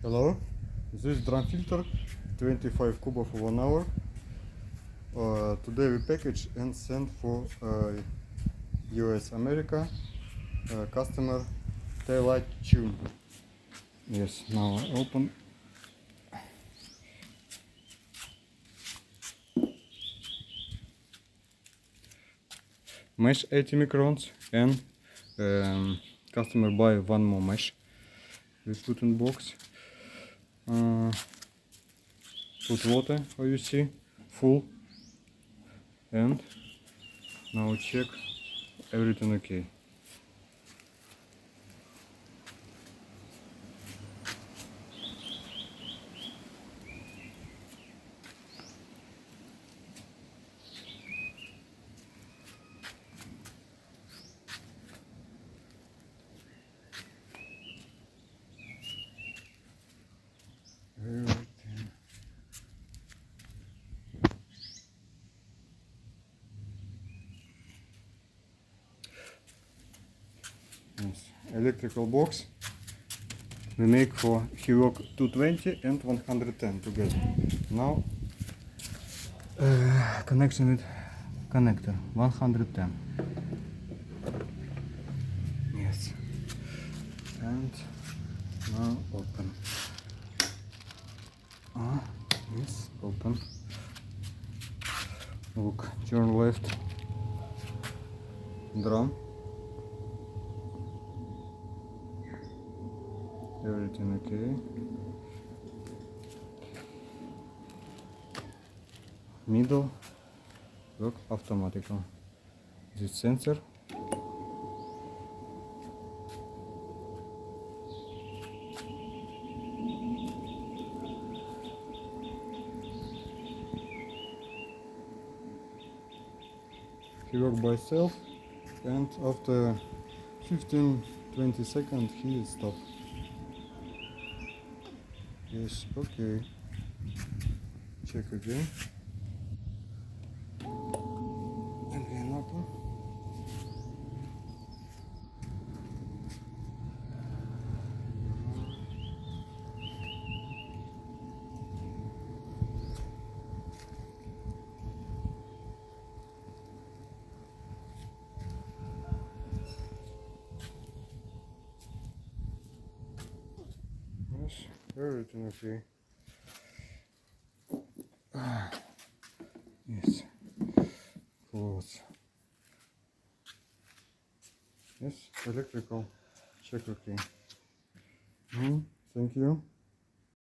Hello, this is drum filter 25 cube of 1 hour. Today we package and send for US America customer taillight tune. Yes, now I open. Mesh 80 microns and customer buy one more mesh. We put in box. Put water, how you see, full, and now check everything okay. Everything. Yes. Electrical box we make for Hewok 220 and 110 together. Now connection with connector 110. Yes, and now open. Yes, open. Look, turn left. Drum. Everything okay. Middle. Look, automatically. This sensor. He works by itself, and after 15-20 seconds he stops. Yes, okay. Check again. And again open. Yes, everything okay. Yes, close. Yes, electrical check okay. Thank you.